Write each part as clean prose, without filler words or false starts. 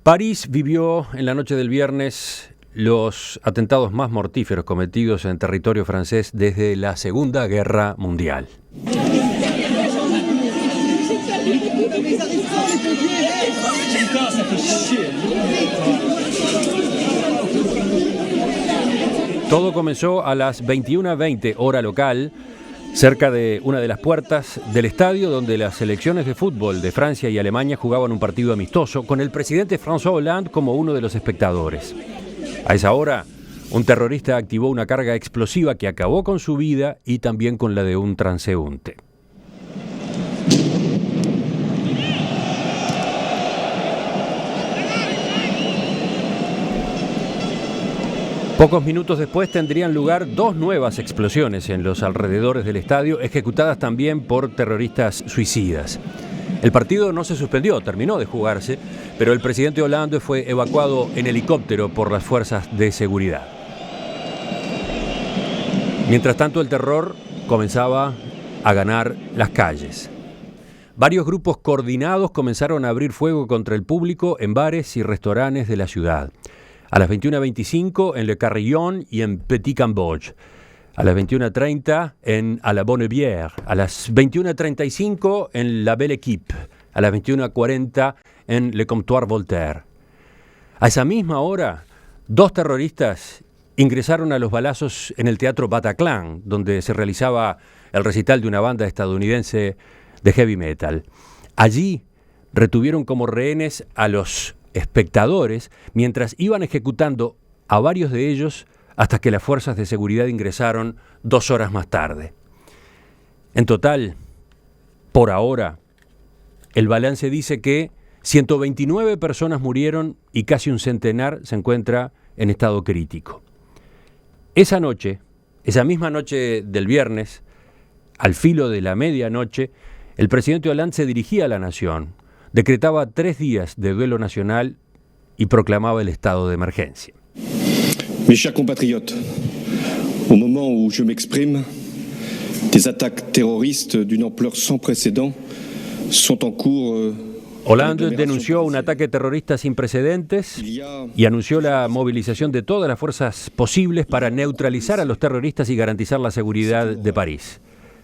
París vivió en la noche del viernes los atentados más mortíferos cometidos en territorio francés desde la Segunda Guerra Mundial. Todo comenzó a las 21:20 hora local, cerca de una de las puertas del estadio donde las selecciones de fútbol de Francia y Alemania jugaban un partido amistoso, con el presidente François Hollande como uno de los espectadores. A esa hora, un terrorista activó una carga explosiva que acabó con su vida y también con la de un transeúnte. Pocos minutos después tendrían lugar dos nuevas explosiones en los alrededores del estadio, ejecutadas también por terroristas suicidas. El partido no se suspendió, terminó de jugarse, pero el presidente Hollande fue evacuado en helicóptero por las fuerzas de seguridad. Mientras tanto, el terror comenzaba a ganar las calles. Varios grupos coordinados comenzaron a abrir fuego contra el público en bares y restaurantes de la ciudad. A las 21:25 en Le Carillon y en Petit Cambodge. A las 21:30 en A la Bonnebière. A las 21:35 en La Belle Équipe. A las 21:40 en Le Comptoir Voltaire. A esa misma hora, dos terroristas ingresaron a los balazos en el Teatro Bataclan, donde se realizaba el recital de una banda estadounidense de heavy metal. Allí retuvieron como rehenes a los espectadores mientras iban ejecutando a varios de ellos hasta que las fuerzas de seguridad ingresaron 2 horas más tarde. En total, por ahora, el balance dice que 129 personas murieron y casi un centenar se encuentra en estado crítico. Esa noche, esa misma noche del viernes, al filo de la medianoche, el presidente Hollande se dirigía a la nación, decretaba 3 días de duelo nacional y proclamaba el estado de emergencia. Mes chers compatriotes, au moment où je m'exprime, des attaques terroristes d'une ampleur sans précédent sont en cours. Hollande denunció un ataque terrorista sin precedentes y anunció la movilización de todas las fuerzas posibles para neutralizar a los terroristas y garantizar la seguridad de París.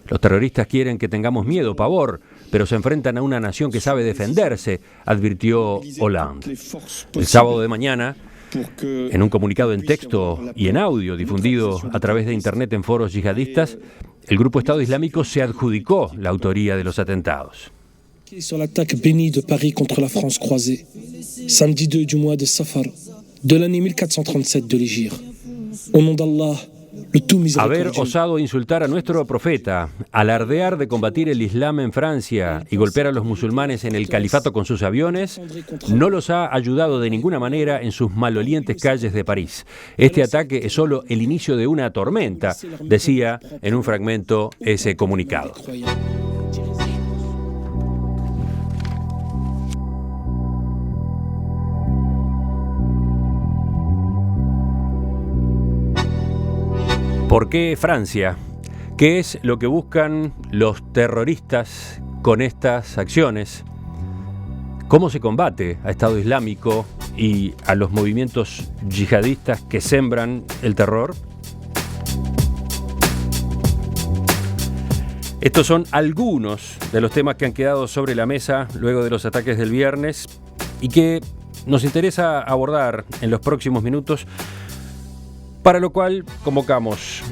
Los terroristas quieren que tengamos miedo, pavor, pero se enfrentan a una nación que sabe defenderse, advirtió Hollande. El sábado de mañana, en un comunicado en texto y en audio difundido a través de Internet en foros yihadistas, el grupo Estado Islámico se adjudicó la autoría de los atentados. Sur l'attaque bénie de Paris contre la France croisée, samedi 2 du mois de Safar, de l'année 1437 de l'Hégire. Au nom d'Allah, haber osado insultar a nuestro profeta, alardear de combatir el Islam en Francia y golpear a los musulmanes en el califato con sus aviones, no los ha ayudado de ninguna manera en sus malolientes calles de París. Este ataque es solo el inicio de una tormenta, decía en un fragmento ese comunicado. ¿Por qué Francia? ¿Qué es lo que buscan los terroristas con estas acciones? ¿Cómo se combate a Estado Islámico y a los movimientos yihadistas que sembran el terror? Estos son algunos de los temas que han quedado sobre la mesa luego de los ataques del viernes y que nos interesa abordar en los próximos minutos, para lo cual convocamos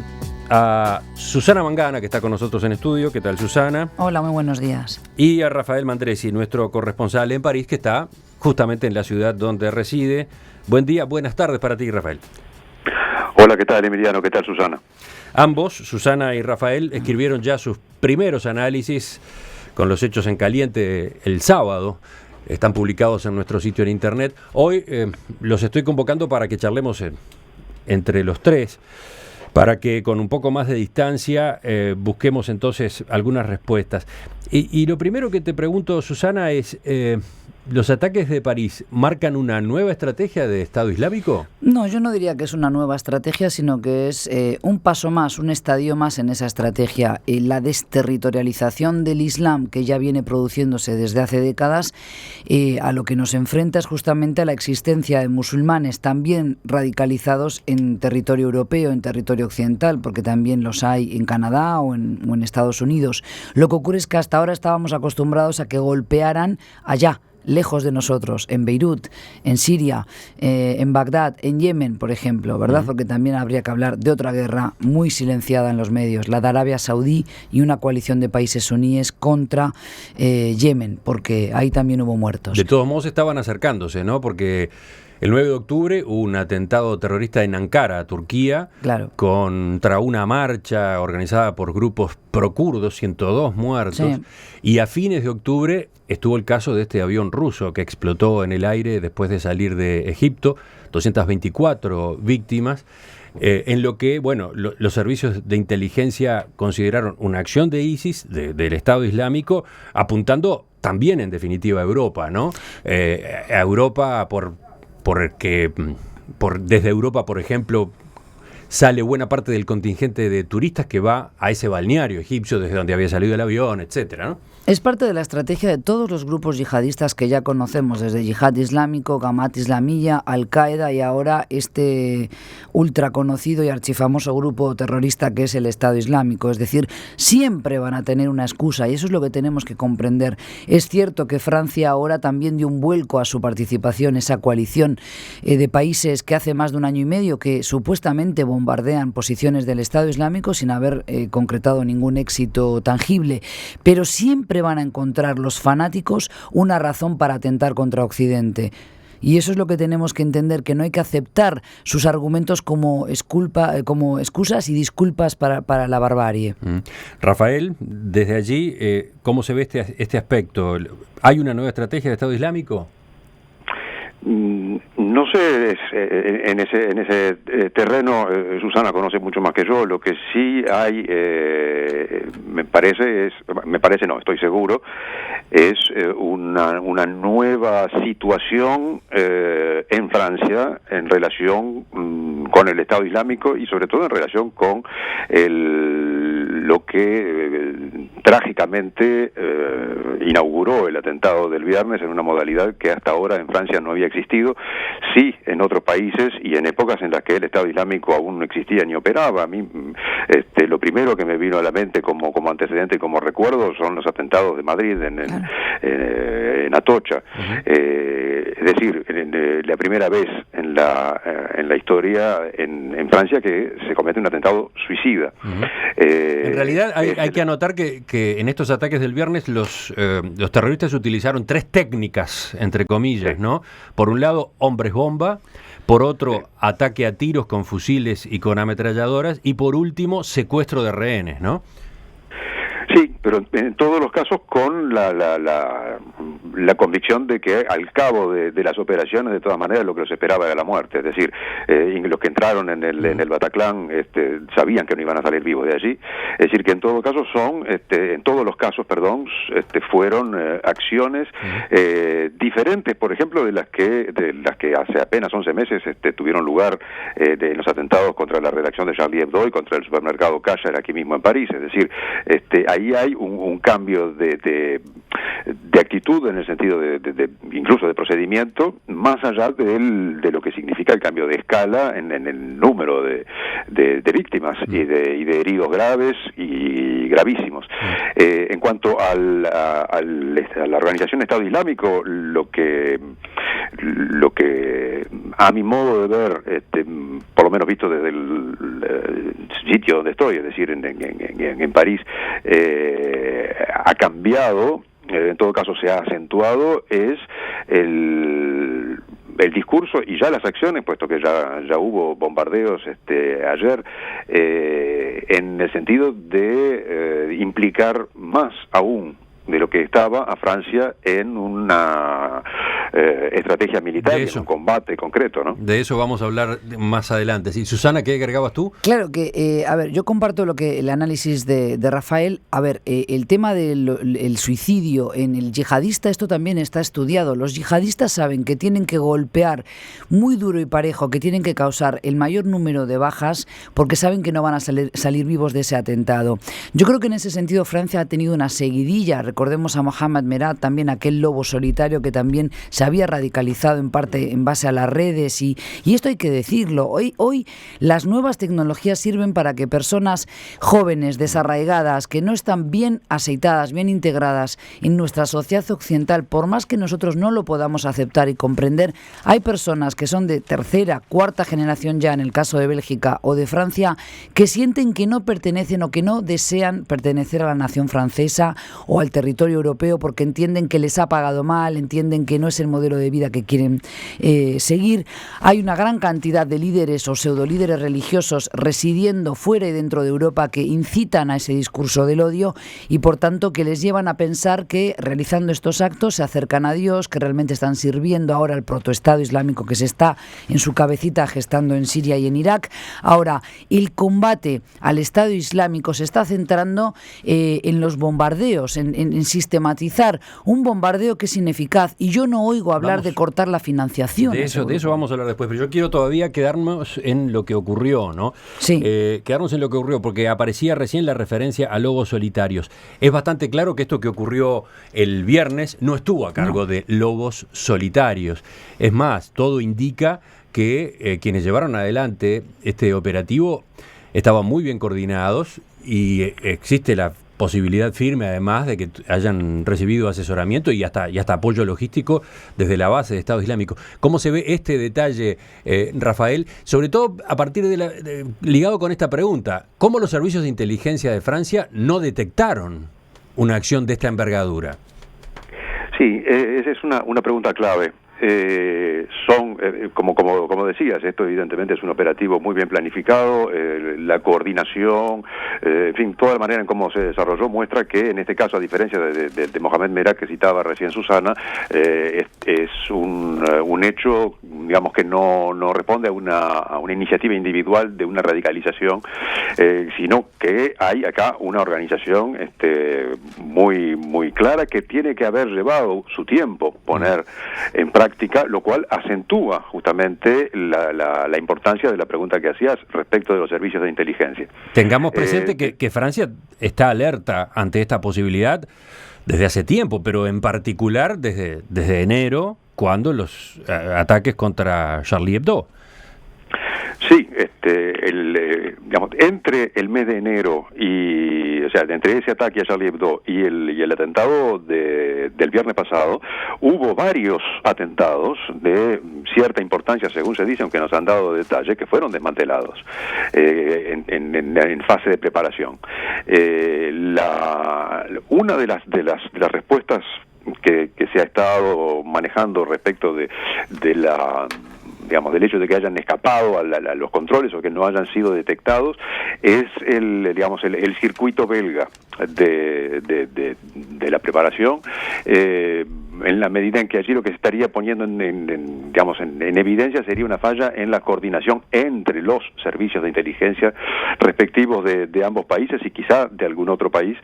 a Susana Mangana, que está con nosotros en estudio. ¿Qué tal, Susana? Hola, muy buenos días. Y a Rafael Mandresi, nuestro corresponsal en París, que está justamente en la ciudad donde reside. Buen día, buenas tardes para ti, Rafael. Hola, ¿qué tal, Emiliano? ¿Qué tal, Susana? Ambos, Susana y Rafael, escribieron ya sus primeros análisis con los hechos en caliente el sábado. Están publicados en nuestro sitio en internet. Hoy los estoy convocando para que charlemos entre los tres, para que con un poco más de distancia busquemos entonces algunas respuestas. Y lo primero que te pregunto, Susana, es ¿Los ataques de París marcan una nueva estrategia de Estado Islámico? No, yo no diría que es una nueva estrategia, sino que es un paso más, un estadio más en esa estrategia. La desterritorialización del Islam, que ya viene produciéndose desde hace décadas, a lo que nos enfrenta es justamente a la existencia de musulmanes también radicalizados en territorio europeo, en territorio occidental, porque también los hay en Canadá o en Estados Unidos. Lo que ocurre es que hasta ahora estábamos acostumbrados a que golpearan allá, lejos de nosotros, en Beirut, en Siria, en Bagdad, en Yemen, por ejemplo, ¿verdad? Porque también habría que hablar de otra guerra muy silenciada en los medios, la de Arabia Saudí y una coalición de países suníes contra Yemen, porque ahí también hubo muertos. De todos modos estaban acercándose, ¿no? Porque el 9 de octubre hubo un atentado terrorista en Ankara, Turquía, claro, contra una marcha organizada por grupos procurdos, 102 muertos. Sí. Y a fines de octubre estuvo el caso de este avión ruso que explotó en el aire después de salir de Egipto, 224 víctimas. En lo que, bueno, los servicios de inteligencia consideraron una acción de ISIS, del Estado Islámico, apuntando también, en definitiva, a Europa, ¿no? A Europa desde Europa, por ejemplo, sale buena parte del contingente de turistas que va a ese balneario egipcio desde donde había salido el avión, etcétera, ¿no? Es parte de la estrategia de todos los grupos yihadistas que ya conocemos, desde Yihad Islámico, Jamaat Islamiyya, Al-Qaeda y ahora este ultra conocido y archifamoso grupo terrorista que es el Estado Islámico. Es decir, siempre van a tener una excusa y eso es lo que tenemos que comprender. Es cierto que Francia ahora también dio un vuelco a su participación, esa coalición de países que hace más de un año y medio que supuestamente bombardean posiciones del Estado Islámico sin haber concretado ningún éxito tangible, pero siempre van a encontrar los fanáticos una razón para atentar contra Occidente. Y eso es lo que tenemos que entender, que no hay que aceptar sus argumentos como excusas y disculpas para la barbarie. Rafael, desde allí, ¿cómo se ve este aspecto? ¿Hay una nueva estrategia del Estado Islámico? No sé, en ese terreno Susana conoce mucho más que yo. Lo que sí hay, estoy seguro, es una nueva situación en Francia en relación con el Estado Islámico y sobre todo en relación con lo que trágicamente inauguró el atentado del viernes en una modalidad que hasta ahora en Francia no había existido, sí en otros países y en épocas en las que el Estado Islámico aún no existía ni operaba. A mí lo primero que me vino a la mente como antecedente y como recuerdo son los atentados de Madrid en Atocha. Es decir, la primera vez en la historia en Francia que se comete un atentado suicida. En realidad hay que anotar que en estos ataques del viernes los terroristas utilizaron tres técnicas, entre comillas, sí, ¿no? Por un lado, hombres bomba, por otro, sí, ataque a tiros con fusiles y con ametralladoras, y por último, secuestro de rehenes, ¿no? Sí, pero en todos los casos con la convicción de que al cabo de las operaciones, de todas maneras, lo que los esperaba era la muerte. Es decir, los que entraron en el Bataclan sabían que no iban a salir vivos de allí. Es decir, que en todo caso en todos los casos, fueron acciones diferentes, por ejemplo, de las que hace apenas 11 meses tuvieron lugar de los atentados contra la redacción de Charlie Hebdo y contra el supermercado Cacher aquí mismo en París. Es decir, ahí hay un cambio de actitud en el sentido de incluso de procedimiento, más allá de lo que significa el cambio de escala en el número de víctimas y de heridos graves y gravísimos. En cuanto a la organización Estado Islámico, lo que a mi modo de ver, por lo menos visto desde el sitio donde estoy, es decir, en París, ha cambiado, en todo caso se ha acentuado, es el discurso y ya las acciones, puesto que ya hubo bombardeos ayer, en el sentido de implicar más aún de lo que estaba a Francia en una estrategia militar y en un combate concreto, ¿no? De eso vamos a hablar más adelante. Sí, Susana, ¿qué agregabas tú? Claro que, a ver, yo comparto el análisis de Rafael. A ver, el tema del suicidio en el yihadista, esto también está estudiado. Los yihadistas saben que tienen que golpear muy duro y parejo, que tienen que causar el mayor número de bajas, porque saben que no van a salir vivos de ese atentado. Yo creo que en ese sentido Francia ha tenido una seguidilla. Recordemos a Mohamed Merah, también aquel lobo solitario que también se había radicalizado en parte en base a las redes, y esto hay que decirlo. Hoy las nuevas tecnologías sirven para que personas jóvenes, desarraigadas, que no están bien aceitadas, bien integradas en nuestra sociedad occidental, por más que nosotros no lo podamos aceptar y comprender, hay personas que son de tercera, cuarta generación ya en el caso de Bélgica o de Francia, que sienten que no pertenecen o que no desean pertenecer a la nación francesa o al territorio europeo, porque entienden que les ha pagado mal, entienden que no es el modelo de vida que quieren seguir. Hay una gran cantidad de líderes o pseudolíderes religiosos residiendo fuera y dentro de Europa que incitan a ese discurso del odio y por tanto que les llevan a pensar que realizando estos actos se acercan a Dios, que realmente están sirviendo ahora al protoestado islámico que se está en su cabecita gestando en Siria y en Irak. Ahora, el combate al Estado Islámico se está centrando en los bombardeos, en sistematizar un bombardeo que es ineficaz, y yo no oigo hablar de cortar la financiación. De eso vamos a hablar después, pero yo quiero todavía quedarnos en lo que ocurrió, ¿no? Sí. Quedarnos en lo que ocurrió, porque aparecía recién la referencia a lobos solitarios. Es bastante claro que esto que ocurrió el viernes no estuvo a cargo de lobos solitarios. Es más, todo indica que quienes llevaron adelante este operativo estaban muy bien coordinados y existe la posibilidad firme, además, de que hayan recibido asesoramiento y hasta apoyo logístico desde la base de Estado Islámico. ¿Cómo se ve este detalle, Rafael? Sobre todo a partir ligado con esta pregunta, ¿cómo los servicios de inteligencia de Francia no detectaron una acción de esta envergadura? Sí, esa es una pregunta clave. Como decías, esto evidentemente es un operativo muy bien planificado, la coordinación, en fin, toda la manera en cómo se desarrolló muestra que en este caso, a diferencia de Mohamed Merah que citaba recién Susana, es un hecho, digamos, que no responde a una iniciativa individual de una radicalización, sino que hay acá una organización muy clara que tiene que haber llevado su tiempo poner en práctica, lo cual acentúa justamente la importancia de la pregunta que hacías respecto de los servicios de inteligencia. Tengamos presente que Francia está alerta ante esta posibilidad desde hace tiempo, pero en particular desde enero, cuando los ataques contra Charlie Hebdo. Sí, digamos, entre el mes de enero entre ese ataque a Charlie Hebdo y el atentado del viernes pasado, hubo varios atentados de cierta importancia, según se dice, aunque nos han dado detalles, que fueron desmantelados en fase de preparación. Una de las respuestas que se ha estado manejando respecto del hecho de que hayan escapado a los controles o que no hayan sido detectados, es el circuito belga de la preparación, en la medida en que allí lo que se estaría poniendo en evidencia sería una falla en la coordinación entre los servicios de inteligencia respectivos de ambos países y quizá de algún otro país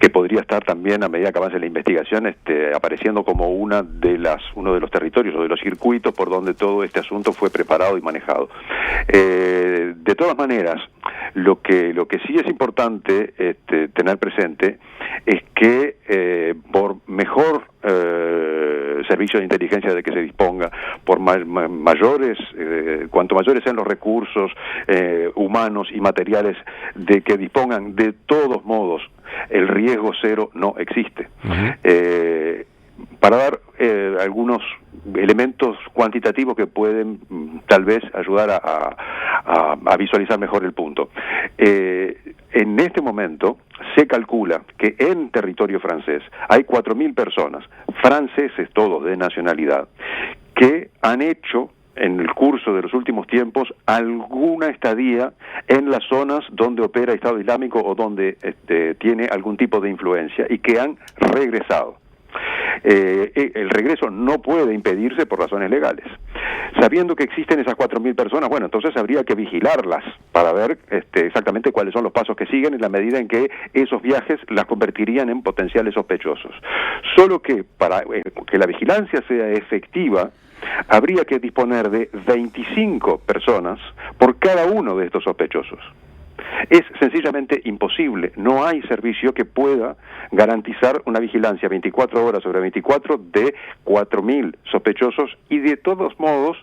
que podría estar también, a medida que avance la investigación, apareciendo como uno de los territorios o de los circuitos por donde todo este asunto fue preparado y manejado. De todas maneras, lo que sí es importante tener presente es que por mejor servicio de inteligencia de que se disponga, por cuanto mayores sean los recursos humanos y materiales de que dispongan, de todos modos el riesgo cero no existe. Uh-huh. Para dar algunos elementos cuantitativos que pueden tal vez ayudar a visualizar mejor el punto. En este momento se calcula que en territorio francés hay 4.000 personas, franceses todos de nacionalidad, que han hecho en el curso de los últimos tiempos alguna estadía en las zonas donde opera Estado Islámico o donde tiene algún tipo de influencia y que han regresado. el regreso no puede impedirse por razones legales. Sabiendo que existen esas 4.000 personas, bueno, entonces habría que vigilarlas para ver exactamente cuáles son los pasos que siguen en la medida en que esos viajes las convertirían en potenciales sospechosos. Solo que para que la vigilancia sea efectiva, habría que disponer de 25 personas por cada uno de estos sospechosos. Es sencillamente imposible, no hay servicio que pueda garantizar una vigilancia 24 horas sobre 24 de 4.000 sospechosos, y de todos modos,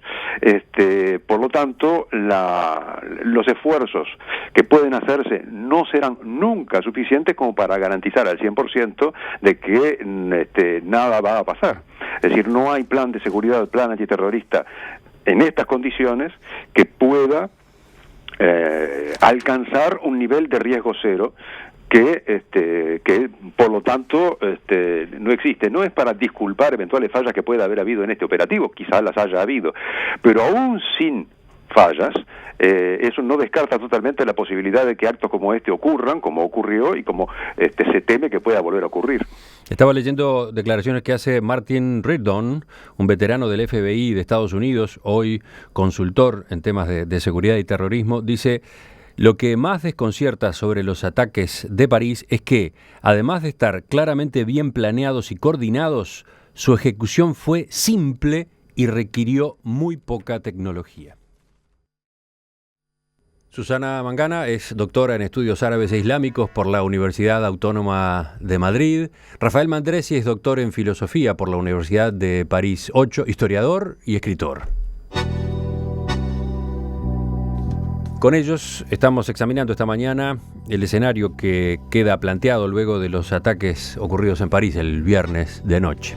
por lo tanto, los esfuerzos que pueden hacerse no serán nunca suficientes como para garantizar al 100% de que nada va a pasar. Es decir, no hay plan de seguridad, plan antiterrorista en estas condiciones que pueda alcanzar un nivel de riesgo cero que por lo tanto no existe. No es para disculpar eventuales fallas que pueda haber habido en este operativo, quizás las haya habido, pero aún sin fallas, eso no descarta totalmente la posibilidad de que actos como este ocurran, como ocurrió y como se teme que pueda volver a ocurrir. Estaba leyendo declaraciones que hace Martin Riddon, un veterano del FBI de Estados Unidos, hoy consultor en temas de seguridad y terrorismo. Dice: lo que más desconcierta sobre los ataques de París es que, además de estar claramente bien planeados y coordinados, su ejecución fue simple y requirió muy poca tecnología. Susana Mangana es doctora en estudios árabes e islámicos por la Universidad Autónoma de Madrid. Rafael Mandresi es doctor en filosofía por la Universidad de París 8, historiador y escritor. Con ellos estamos examinando esta mañana el escenario que queda planteado luego de los ataques ocurridos en París el viernes de noche.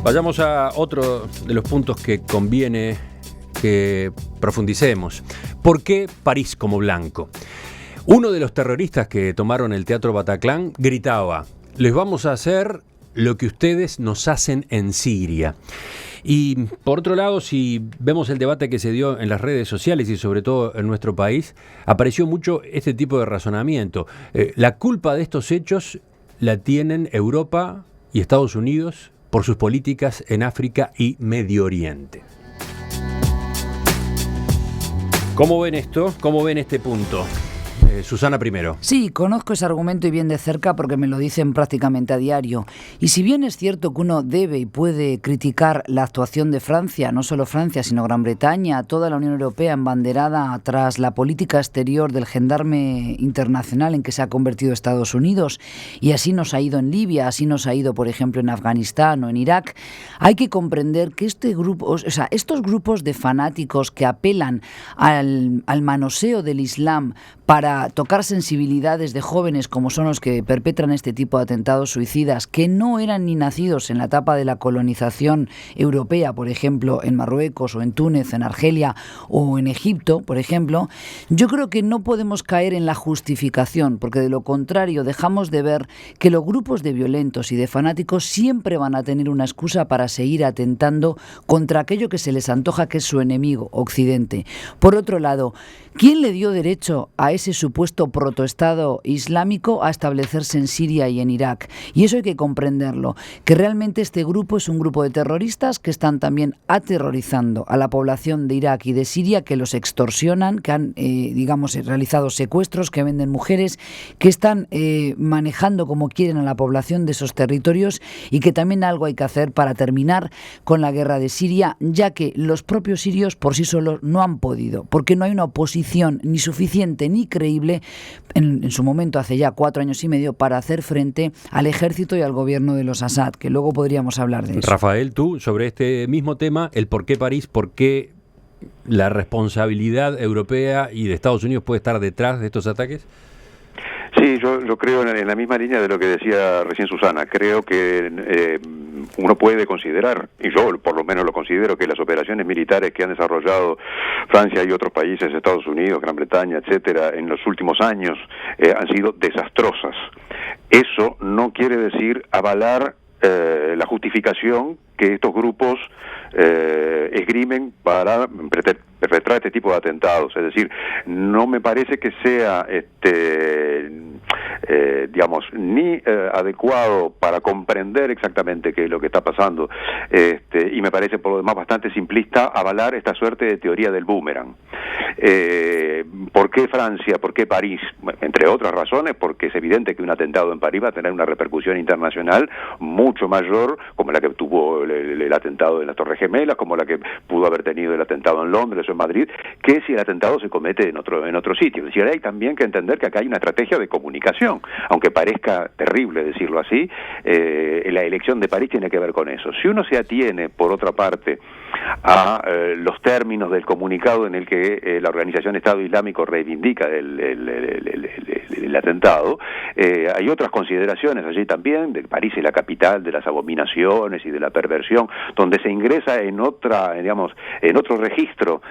Vayamos a otro de los puntos que conviene que profundicemos. ¿Por qué París como blanco? Uno de los terroristas que tomaron el Teatro Bataclan gritaba: les vamos a hacer lo que ustedes nos hacen en Siria. Y por otro lado, si vemos el debate que se dio en las redes sociales y sobre todo en nuestro país, apareció mucho este tipo de razonamiento. La culpa de estos hechos la tienen Europa y Estados Unidos por sus políticas en África y Medio Oriente. ¿Cómo ven esto? ¿Cómo ven este punto? Susana primero. Sí, conozco ese argumento y bien de cerca porque me lo dicen prácticamente a diario. Y si bien es cierto que uno debe y puede criticar la actuación de Francia, no solo Francia, sino Gran Bretaña, toda la Unión Europea embanderada tras la política exterior del gendarme internacional en que se ha convertido Estados Unidos, y así nos ha ido en Libia, así nos ha ido, por ejemplo, en Afganistán o en Irak, hay que comprender que estos grupos de fanáticos que apelan al manoseo del Islam para tocar sensibilidades de jóvenes como son los que perpetran este tipo de atentados suicidas, que no eran ni nacidos en la etapa de la colonización europea, por ejemplo, en Marruecos o en Túnez, en Argelia o en Egipto, por ejemplo, yo creo que no podemos caer en la justificación, porque de lo contrario dejamos de ver que los grupos de violentos y de fanáticos siempre van a tener una excusa para seguir atentando contra aquello que se les antoja que es su enemigo, Occidente. Por otro lado, ¿quién le dio derecho a ese supuesto protoestado islámico a establecerse en Siria y en Irak? Y eso hay que comprenderlo, que realmente este grupo es un grupo de terroristas que están también aterrorizando a la población de Irak y de Siria, que los extorsionan, que han, realizado secuestros, que venden mujeres, que están manejando como quieren a la población de esos territorios, y que también algo hay que hacer para terminar con la guerra de Siria, ya que los propios sirios por sí solos no han podido, porque no hay una oposición ni suficiente ni creíble en su momento, hace ya 4 años y medio, para hacer frente al ejército y al gobierno de los Assad, que luego podríamos hablar de eso. Rafael, tú, sobre este mismo tema, el por qué París, por qué la responsabilidad europea y de Estados Unidos puede estar detrás de estos ataques. Sí, yo creo en la misma línea de lo que decía recién Susana. Creo que uno puede considerar, y yo por lo menos lo considero, que las operaciones militares que han desarrollado Francia y otros países, Estados Unidos, Gran Bretaña, etcétera, en los últimos años han sido desastrosas. Eso no quiere decir avalar la justificación que estos grupos esgrimen para perpetrar este tipo de atentados. Es decir, no me parece que sea digamos, ni adecuado para comprender exactamente qué es lo que está pasando, y me parece por lo demás bastante simplista avalar esta suerte de teoría del boomerang. ¿Por qué Francia? ¿Por qué París? Bueno, entre otras razones, porque es evidente que un atentado en París va a tener una repercusión internacional mucho mayor, como la que tuvo el atentado de las Torres Gemelas, como la que pudo haber tenido el atentado en Londres o en Madrid, que si el atentado se comete en otro sitio. Es decir, hay también que entender que acá hay una estrategia de comunicación, aunque parezca terrible decirlo así. La elección de París tiene que ver con eso. Si uno se atiene, por otra parte, a los términos del comunicado en el que la organización Estado Islámico reivindica el atentado, hay otras consideraciones allí también, de París es la capital de las abominaciones y de la perversión, donde se ingresa en otra, digamos, en otro registro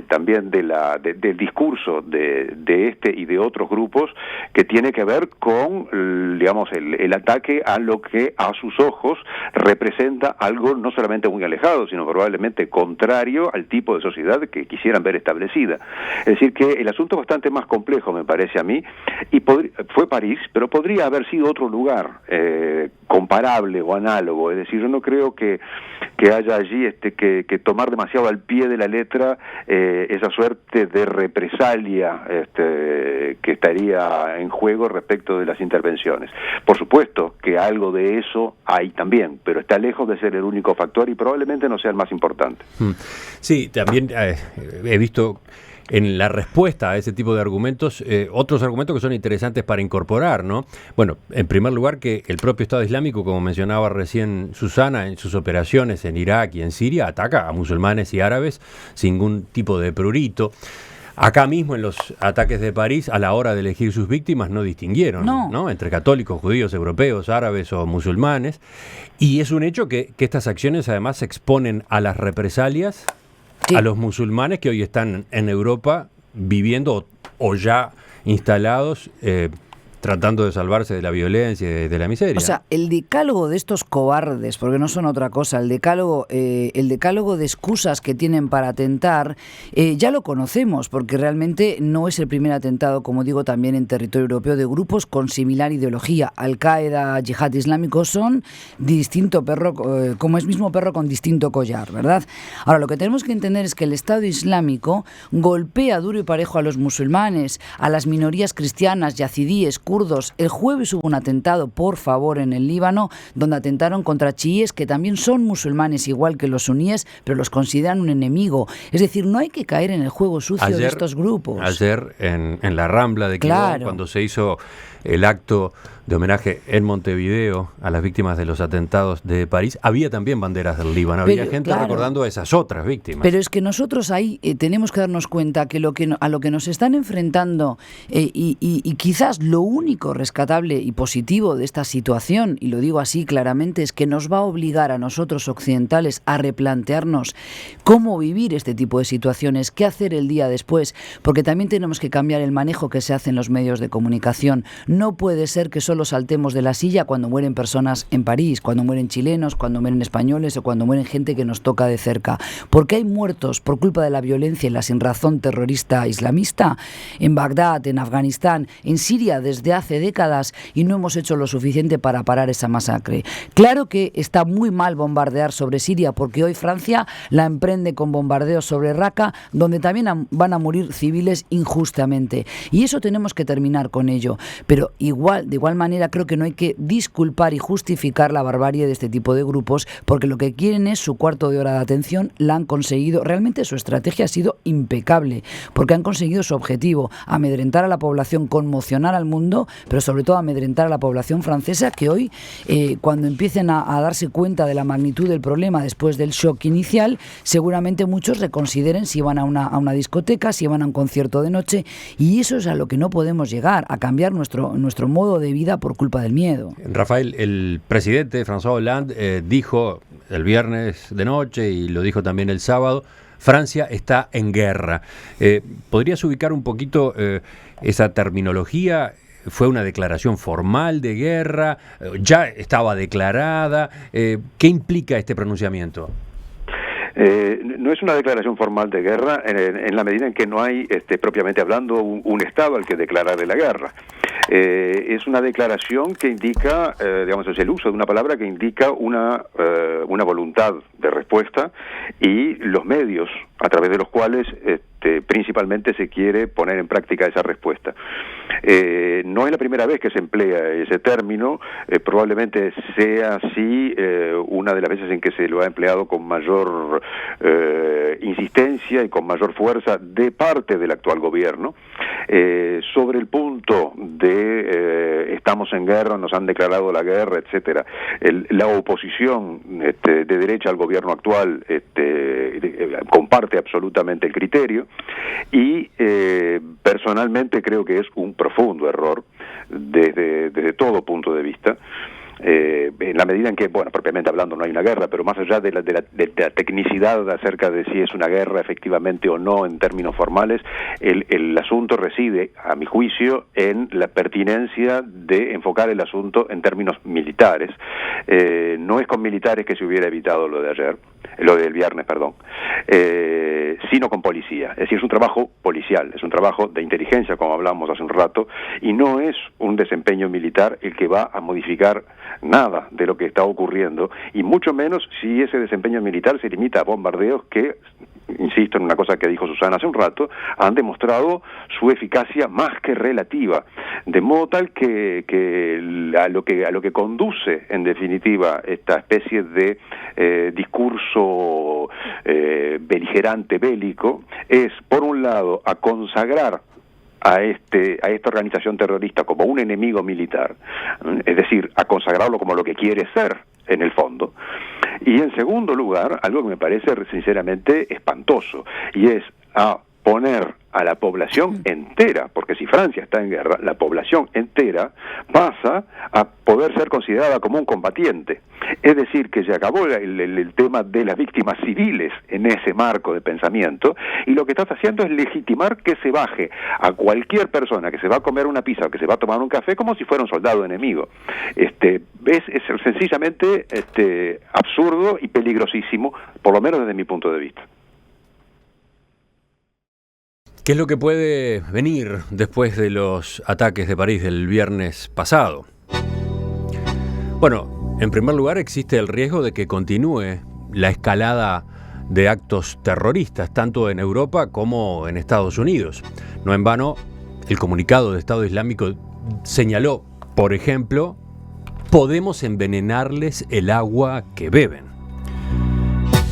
también del discurso de este y de otros grupos, que tiene que ver con, digamos, el ataque a lo que a sus ojos representa algo no solamente muy alejado, sino probablemente contrario al tipo de sociedad que quisieran ver establecida. Es decir, que el asunto es bastante más complejo, me parece a mí, y fue París, pero podría haber sido otro lugar comparable o análogo. Es decir, yo no creo que haya allí que tomar demasiado al pie de la letra esa suerte de represalia que estaría en juego respecto de las intervenciones. Por supuesto que algo de eso hay también, pero está lejos de ser el único factor y probablemente no sea el más importante. Sí, también he visto en la respuesta a ese tipo de argumentos, otros argumentos que son interesantes para incorporar, ¿no? Bueno, en primer lugar, que el propio Estado Islámico, como mencionaba recién Susana, en sus operaciones en Irak y en Siria, ataca a musulmanes y árabes sin ningún tipo de prurito. Acá mismo, en los ataques de París, a la hora de elegir sus víctimas, no distinguieron, ¿no? Entre católicos, judíos, europeos, árabes o musulmanes. Y es un hecho que estas acciones además exponen a las represalias, sí, a los musulmanes que hoy están en Europa viviendo o ya instalados, tratando de salvarse de la violencia y de la miseria. O sea, el decálogo de estos cobardes, porque no son otra cosa, el decálogo de excusas que tienen para atentar, ya lo conocemos, porque realmente no es el primer atentado, como digo, también en territorio europeo, de grupos con similar ideología. Al-Qaeda, Yihad Islámico son distinto perro, como es mismo perro con distinto collar, ¿verdad? Ahora, lo que tenemos que entender es que el Estado Islámico golpea duro y parejo a los musulmanes, a las minorías cristianas, yazidíes, kurdos. El jueves hubo un atentado, por favor, en el Líbano, donde atentaron contra chiíes que también son musulmanes igual que los suníes, pero los consideran un enemigo. Es decir, no hay que caer en el juego sucio de estos grupos. Ayer en la Rambla de Quibón, claro, cuando se hizo el acto de homenaje en Montevideo a las víctimas de los atentados de París, había también banderas del Líbano, había gente, claro, recordando a esas otras víctimas. Pero es que nosotros ahí tenemos que darnos cuenta que a lo que nos están enfrentando, y quizás lo único rescatable y positivo de esta situación, y lo digo así claramente, es que nos va a obligar a nosotros occidentales a replantearnos cómo vivir este tipo de situaciones, qué hacer el día después, porque también tenemos que cambiar el manejo que se hace en los medios de comunicación. No puede ser que solo saltemos de la silla cuando mueren personas en París, cuando mueren chilenos, cuando mueren españoles o cuando mueren gente que nos toca de cerca. Porque hay muertos por culpa de la violencia y la sinrazón terrorista islamista en Bagdad, en Afganistán, en Siria desde hace décadas, y no hemos hecho lo suficiente para parar esa masacre. Claro que está muy mal bombardear sobre Siria, porque hoy Francia la emprende con bombardeos sobre Raqqa, donde también van a morir civiles injustamente. Y eso tenemos que terminar con ello. Pero de igual manera creo que no hay que disculpar y justificar la barbarie de este tipo de grupos, porque lo que quieren es su cuarto de hora de atención. La han conseguido. Realmente su estrategia ha sido impecable, porque han conseguido su objetivo: amedrentar a la población, conmocionar al mundo, pero sobre todo amedrentar a la población francesa, que hoy, cuando empiecen a darse cuenta de la magnitud del problema después del shock inicial, seguramente muchos reconsideren si van a una discoteca, si van a un concierto de noche, y eso es a lo que no podemos llegar, a cambiar nuestro modo de vida por culpa del miedo. Rafael, el presidente François Hollande dijo el viernes de noche, y lo dijo también el sábado, Francia está en guerra. ¿Podrías ubicar un poquito esa terminología? ¿Fue una declaración formal de guerra? ¿Ya estaba declarada? ¿Qué implica este pronunciamiento? No es una declaración formal de guerra en la medida en que no hay, propiamente hablando, un Estado al que declararle la guerra. Es una declaración que indica, es el uso de una palabra que indica una voluntad de respuesta y los medios a través de los cuales principalmente se quiere poner en práctica esa respuesta. No es la primera vez que se emplea ese término, probablemente sea así una de las veces en que se lo ha empleado con mayor insistencia y con mayor fuerza de parte del actual gobierno. Sobre el punto de estamos en guerra, nos han declarado la guerra, etcétera, la oposición de derecha al gobierno actual comparte absolutamente el criterio y personalmente creo que es un profundo error desde todo punto de vista. En la medida en que, propiamente hablando no hay una guerra, pero más allá de la tecnicidad acerca de si es una guerra efectivamente o no en términos formales, el asunto reside, a mi juicio, en la pertinencia de enfocar el asunto en términos militares. No es con militares que se hubiera evitado lo del viernes, sino con policía. Es decir, es un trabajo policial, es un trabajo de inteligencia, como hablamos hace un rato, y no es un desempeño militar el que va a modificar nada de lo que está ocurriendo, y mucho menos si ese desempeño militar se limita a bombardeos que, insisto en una cosa que dijo Susana hace un rato, han demostrado su eficacia más que relativa, de modo tal que a lo que conduce en definitiva esta especie de discurso beligerante bélico es, por un lado, a consagrar a esta organización terrorista como un enemigo militar, es decir, a consagrarlo como lo que quiere ser en el fondo, y en segundo lugar, algo que me parece sinceramente espantoso, y es a poner a la población entera, porque si Francia está en guerra, la población entera pasa a poder ser considerada como un combatiente. Es decir, que se acabó el tema de las víctimas civiles en ese marco de pensamiento, y lo que estás haciendo es legitimar que se baje a cualquier persona que se va a comer una pizza o que se va a tomar un café como si fuera un soldado enemigo. Es sencillamente absurdo y peligrosísimo, por lo menos desde mi punto de vista. ¿Qué es lo que puede venir después de los ataques de París del viernes pasado? Bueno, en primer lugar existe el riesgo de que continúe la escalada de actos terroristas, tanto en Europa como en Estados Unidos. No en vano, el comunicado de Estado Islámico señaló, por ejemplo, podemos envenenarles el agua que beben.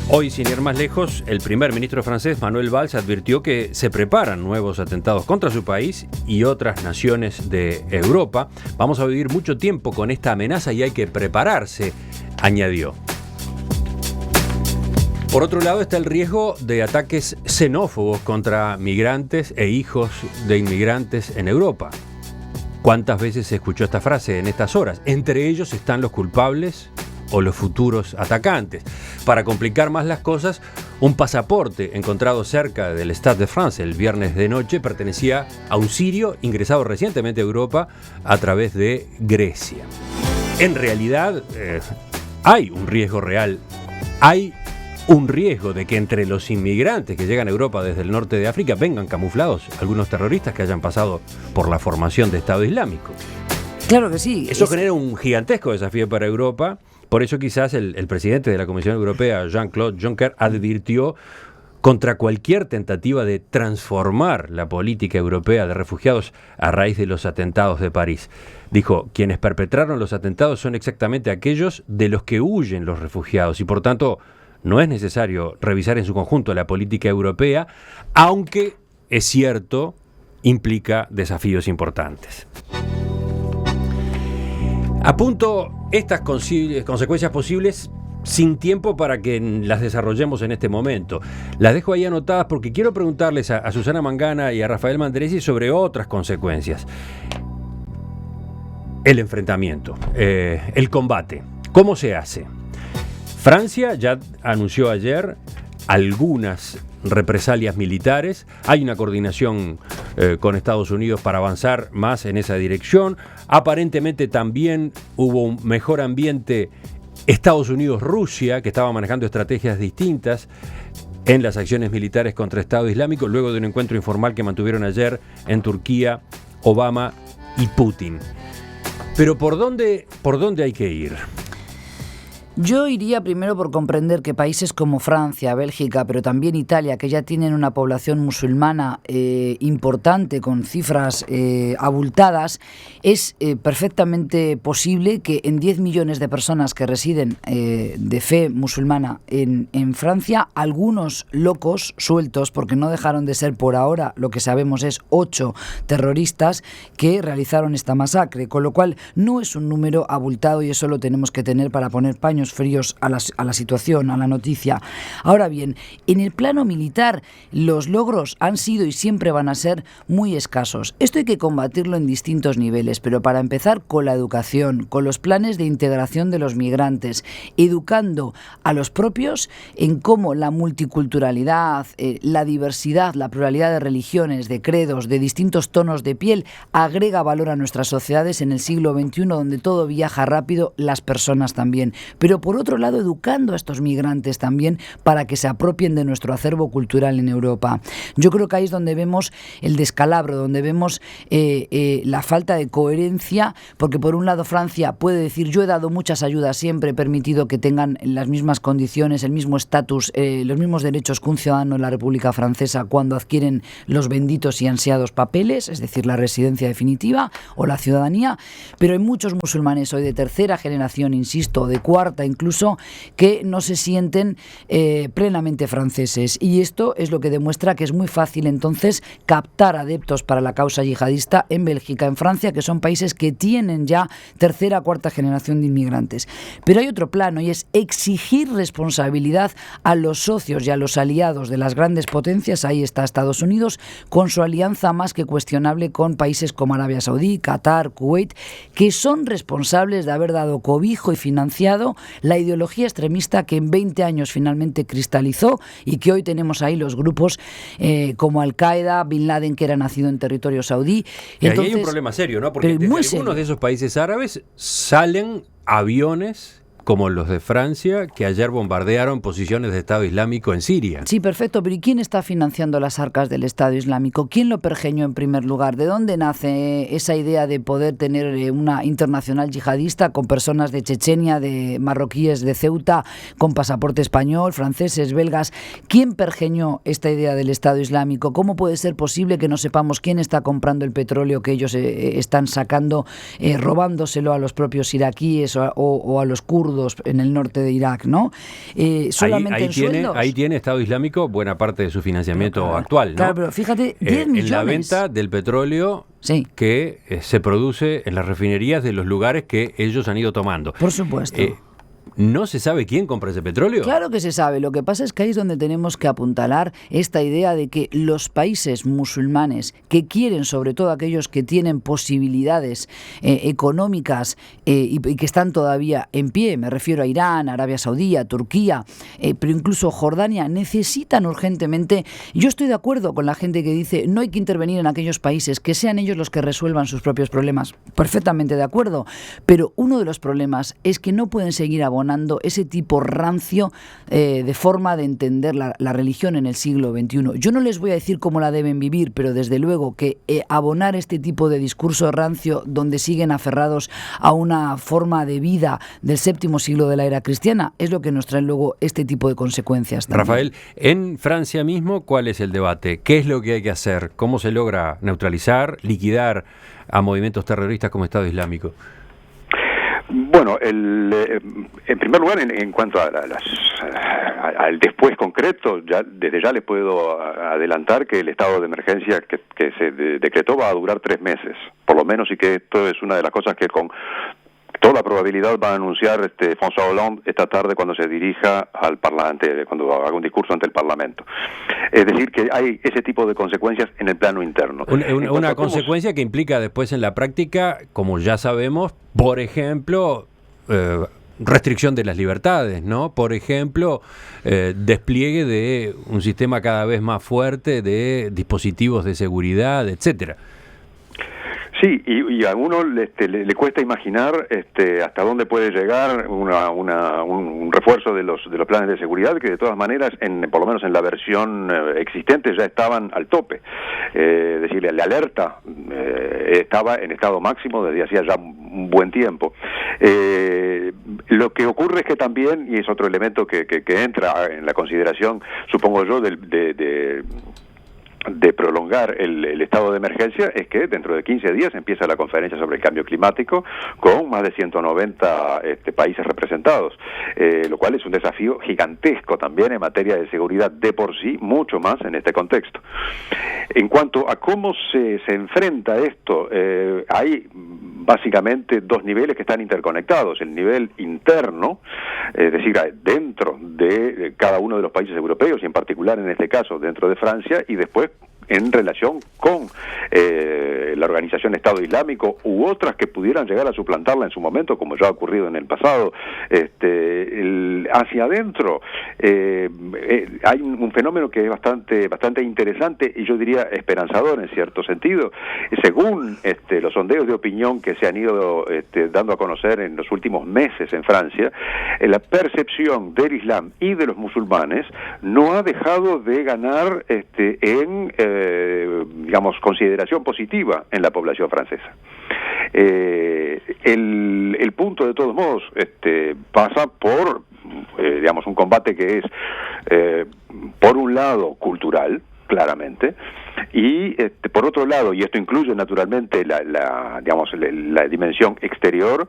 Hoy, sin ir más lejos, el primer ministro francés, Manuel Valls, advirtió que se preparan nuevos atentados contra su país y otras naciones de Europa. Vamos a vivir mucho tiempo con esta amenaza y hay que prepararse, añadió. Por otro lado está el riesgo de ataques xenófobos contra migrantes e hijos de inmigrantes en Europa. ¿Cuántas veces se escuchó esta frase en estas horas? Entre ellos están los culpables o los futuros atacantes. Para complicar más las cosas, un pasaporte encontrado cerca del Stade de France el viernes de noche pertenecía a un sirio ingresado recientemente a Europa a través de Grecia. En realidad, hay un riesgo real. Hay un riesgo de que entre los inmigrantes que llegan a Europa desde el norte de África vengan camuflados algunos terroristas que hayan pasado por la formación de Estado Islámico. Claro que sí. Eso genera un gigantesco desafío para Europa. Por eso quizás el presidente de la Comisión Europea, Jean-Claude Juncker, advirtió contra cualquier tentativa de transformar la política europea de refugiados a raíz de los atentados de París. Dijo, quienes perpetraron los atentados son exactamente aquellos de los que huyen los refugiados y por tanto no es necesario revisar en su conjunto la política europea, aunque es cierto, implica desafíos importantes. Apunto estas consecuencias posibles sin tiempo para que las desarrollemos en este momento. Las dejo ahí anotadas porque quiero preguntarles a Susana Mangana y a Rafael Manderesi sobre otras consecuencias. El enfrentamiento, el combate. ¿Cómo se hace? Francia ya anunció ayer algunas represalias militares. Hay una coordinación con Estados Unidos para avanzar más en esa dirección. Aparentemente también hubo un mejor ambiente Estados Unidos-Rusia, que estaba manejando estrategias distintas en las acciones militares contra Estado Islámico, luego de un encuentro informal que mantuvieron ayer en Turquía, Obama y Putin. Pero ¿por dónde hay que ir? Yo iría primero por comprender que países como Francia, Bélgica, pero también Italia, que ya tienen una población musulmana importante, con cifras abultadas, es perfectamente posible que en 10 millones de personas que residen de fe musulmana en Francia, algunos locos sueltos, porque no dejaron de ser por ahora, lo que sabemos es 8 terroristas que realizaron esta masacre, con lo cual no es un número abultado y eso lo tenemos que tener para poner paños fríos a la situación, a la noticia. Ahora bien, en el plano militar los logros han sido y siempre van a ser muy escasos. Esto hay que combatirlo en distintos niveles, pero para empezar con la educación, con los planes de integración de los migrantes, educando a los propios en cómo la multiculturalidad, la diversidad, la pluralidad de religiones, de credos, de distintos tonos de piel, agrega valor a nuestras sociedades en el siglo XXI, donde todo viaja rápido, las personas también. Pero por otro lado, educando a estos migrantes también para que se apropien de nuestro acervo cultural en Europa. Yo creo que ahí es donde vemos el descalabro, donde vemos la falta de coherencia, porque por un lado Francia puede decir: yo he dado muchas ayudas, siempre he permitido que tengan las mismas condiciones, el mismo estatus, los mismos derechos que un ciudadano en la República Francesa cuando adquieren los benditos y ansiados papeles, es decir, la residencia definitiva o la ciudadanía, pero hay muchos musulmanes hoy de tercera generación, insisto, de cuarta incluso, que no se sienten plenamente franceses, y esto es lo que demuestra que es muy fácil entonces captar adeptos para la causa yihadista en Bélgica, en Francia, que son países que tienen ya tercera, cuarta generación de inmigrantes. Pero hay otro plano, y es exigir responsabilidad a los socios y a los aliados de las grandes potencias. Ahí está Estados Unidos, con su alianza más que cuestionable con países como Arabia Saudí, Qatar, Kuwait, que son responsables de haber dado cobijo y financiado la ideología extremista que en 20 años finalmente cristalizó, y que hoy tenemos ahí los grupos como Al-Qaeda, Bin Laden, que era nacido en territorio saudí. Entonces, ahí hay un problema serio, ¿no? Porque de algunos de esos países árabes salen aviones como los de Francia, que ayer bombardearon posiciones de Estado Islámico en Siria. Sí, perfecto, pero ¿y quién está financiando las arcas del Estado Islámico? ¿Quién lo pergeñó en primer lugar? ¿De dónde nace esa idea de poder tener una internacional yihadista con personas de Chechenia, de marroquíes de Ceuta, con pasaporte español, franceses, belgas? ¿Quién pergeñó esta idea del Estado Islámico? ¿Cómo puede ser posible que no sepamos quién está comprando el petróleo que ellos están sacando, robándoselo a los propios iraquíes o a los kurdos en el norte de Irak, ¿no? Solamente ahí tiene Estado Islámico buena parte de su financiamiento actual, ¿no? Claro, pero fíjate, 10 millones. En la venta del petróleo que se produce en las refinerías de los lugares que ellos han ido tomando. Por supuesto. ¿No se sabe quién compra ese petróleo? Claro que se sabe. Lo que pasa es que ahí es donde tenemos que apuntalar esta idea de que los países musulmanes que quieren, sobre todo aquellos que tienen posibilidades económicas y que están todavía en pie, me refiero a Irán, Arabia Saudí, Turquía, pero incluso Jordania, necesitan urgentemente. Yo estoy de acuerdo con la gente que dice no hay que intervenir en aquellos países, que sean ellos los que resuelvan sus propios problemas. Perfectamente de acuerdo. Pero uno de los problemas es que no pueden seguir abonando ese tipo rancio de forma de entender la religión en el siglo XXI. Yo no les voy a decir cómo la deben vivir, pero desde luego que abonar este tipo de discurso rancio donde siguen aferrados a una forma de vida del séptimo siglo de la era cristiana es lo que nos trae luego este tipo de consecuencias también. Rafael, en Francia mismo, ¿cuál es el debate? ¿Qué es lo que hay que hacer? ¿Cómo se logra neutralizar, liquidar a movimientos terroristas como Estado Islámico? Bueno, en primer lugar, en cuanto al después concreto, desde ya les puedo adelantar que el estado de emergencia que se decretó va a durar 3 meses, por lo menos, y que esto es una de las cosas que con toda probabilidad va a anunciar François Hollande esta tarde cuando se dirija al Parlamento, cuando haga un discurso ante el Parlamento. Es decir, que hay ese tipo de consecuencias en el plano interno. Una consecuencia que implica después en la práctica, como ya sabemos, por ejemplo, restricción de las libertades, ¿no? Por ejemplo, despliegue de un sistema cada vez más fuerte de dispositivos de seguridad, etcétera. Sí, y a uno le cuesta imaginar hasta dónde puede llegar un refuerzo de los planes de seguridad, que de todas maneras, por lo menos en la versión existente, ya estaban al tope. Es decir, la alerta estaba en estado máximo desde hacía ya un buen tiempo. Lo que ocurre es que también, y es otro elemento que entra en la consideración, supongo yo, de prolongar el estado de emergencia, es que dentro de 15 días empieza la conferencia sobre el cambio climático con más de 190 países representados, lo cual es un desafío gigantesco también en materia de seguridad de por sí, mucho más en este contexto. En cuanto a cómo se enfrenta esto, hay básicamente dos niveles que están interconectados: el nivel interno, es decir, dentro de cada uno de los países europeos, y en particular en este caso dentro de Francia, y después en relación con la organización Estado Islámico u otras que pudieran llegar a suplantarla en su momento, como ya ha ocurrido en el pasado. Hacia adentro hay un fenómeno que es bastante interesante y yo diría esperanzador en cierto sentido. Según los sondeos de opinión que se han ido dando a conocer en los últimos meses en Francia, la percepción del Islam y de los musulmanes no ha dejado de ganar en digamos, consideración positiva en la población francesa. El punto, de todos modos, pasa por, digamos, un combate que es, por un lado, cultural, claramente, y por otro lado, y esto incluye naturalmente la dimensión exterior,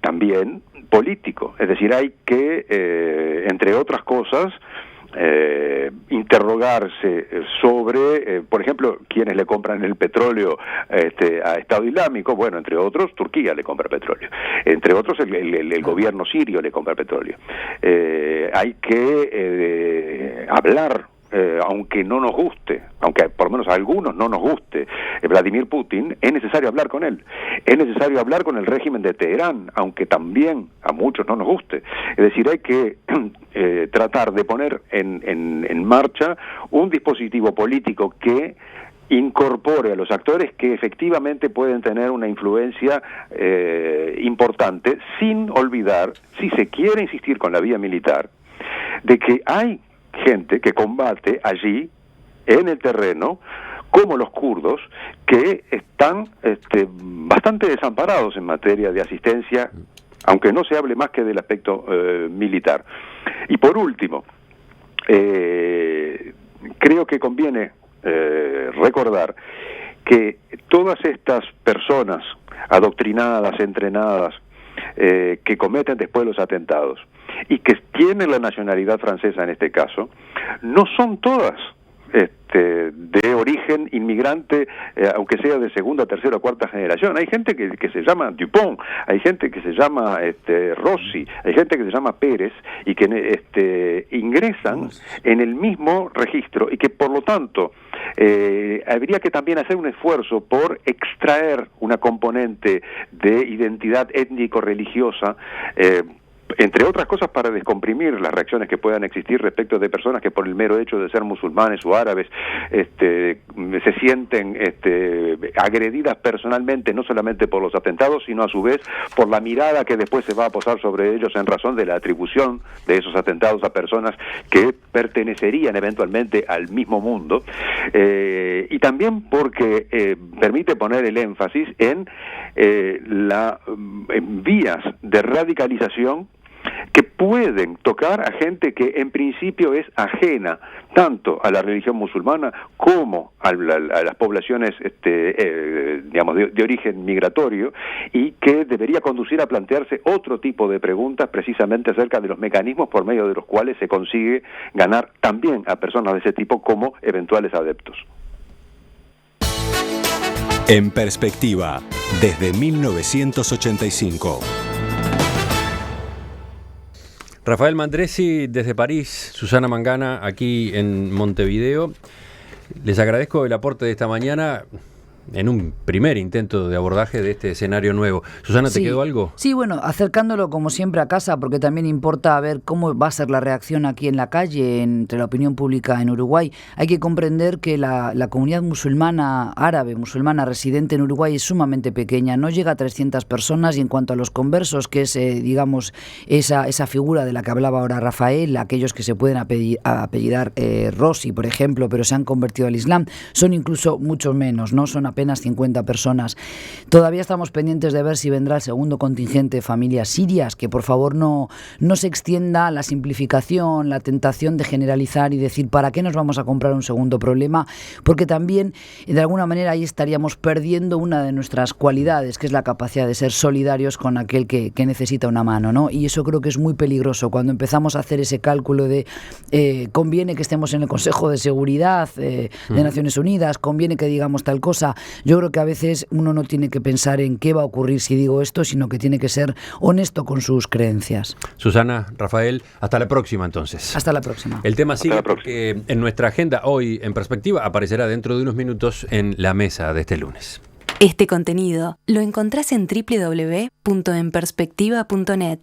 también político. Es decir, hay que, entre otras cosas, interrogarse sobre, por ejemplo, quienes le compran el petróleo a Estado Islámico. Bueno, entre otros, Turquía le compra petróleo, entre otros el gobierno sirio le compra petróleo. Hay que hablar, aunque no nos guste, aunque por lo menos a algunos no nos guste Vladimir Putin, es necesario hablar con él. Es necesario hablar con el régimen de Teherán, aunque también a muchos no nos guste. Es decir, hay que tratar de poner en marcha un dispositivo político que incorpore a los actores que efectivamente pueden tener una influencia importante, sin olvidar, si se quiere insistir con la vía militar, de que hay gente que combate allí, en el terreno, como los kurdos, que están bastante desamparados en materia de asistencia, aunque no se hable más que del aspecto militar. Y por último, creo que conviene recordar que todas estas personas adoctrinadas, entrenadas, que cometen después los atentados y que tienen la nacionalidad francesa en este caso, no son todas de origen inmigrante, aunque sea de segunda, tercera o cuarta generación. Hay gente que se llama Dupont, hay gente que se llama Rossi, hay gente que se llama Pérez, y que ingresan en el mismo registro, y que por lo tanto habría que también hacer un esfuerzo por extraer una componente de identidad étnico-religiosa, entre otras cosas para descomprimir las reacciones que puedan existir respecto de personas que por el mero hecho de ser musulmanes o árabes se sienten agredidas personalmente, no solamente por los atentados, sino a su vez por la mirada que después se va a posar sobre ellos en razón de la atribución de esos atentados a personas que pertenecerían eventualmente al mismo mundo, y también porque permite poner el énfasis en vías de radicalización que pueden tocar a gente que en principio es ajena tanto a la religión musulmana como a las poblaciones digamos de origen migratorio, y que debería conducir a plantearse otro tipo de preguntas precisamente acerca de los mecanismos por medio de los cuales se consigue ganar también a personas de ese tipo como eventuales adeptos. En perspectiva, desde 1985. Rafael Mandresi desde París, Susana Mangana aquí en Montevideo. Les agradezco el aporte de esta mañana. en un primer intento de abordaje de este escenario nuevo. Susana, ¿te quedó algo? Sí, bueno, acercándolo como siempre a casa, porque también importa ver cómo va a ser la reacción aquí en la calle, entre la opinión pública en Uruguay. Hay que comprender que la comunidad musulmana, árabe, musulmana residente en Uruguay es sumamente pequeña, no llega a 300 personas, y en cuanto a los conversos, que es, digamos, esa figura de la que hablaba ahora Rafael, aquellos que se pueden apellidar Rossi, por ejemplo, pero se han convertido al Islam, son incluso mucho menos, ¿no? Son apenas 50 personas. Todavía estamos pendientes de ver si vendrá el segundo contingente de familias sirias, que por favor no se extienda la simplificación, la tentación de generalizar y decir ¿para qué nos vamos a comprar un segundo problema? Porque también, de alguna manera, ahí estaríamos perdiendo una de nuestras cualidades, que es la capacidad de ser solidarios con aquel que necesita una mano, ¿no? Y eso creo que es muy peligroso cuando empezamos a hacer ese cálculo de conviene que estemos en el Consejo de Seguridad de Naciones Unidas, conviene que digamos tal cosa. Yo creo que a veces uno no tiene que pensar en qué va a ocurrir si digo esto, sino que tiene que ser honesto con sus creencias. Susana, Rafael, hasta la próxima entonces. Hasta la próxima. El tema sigue porque en nuestra agenda hoy en Perspectiva aparecerá dentro de unos minutos en la mesa de este lunes. Este contenido lo encontrás en www.enperspectiva.net.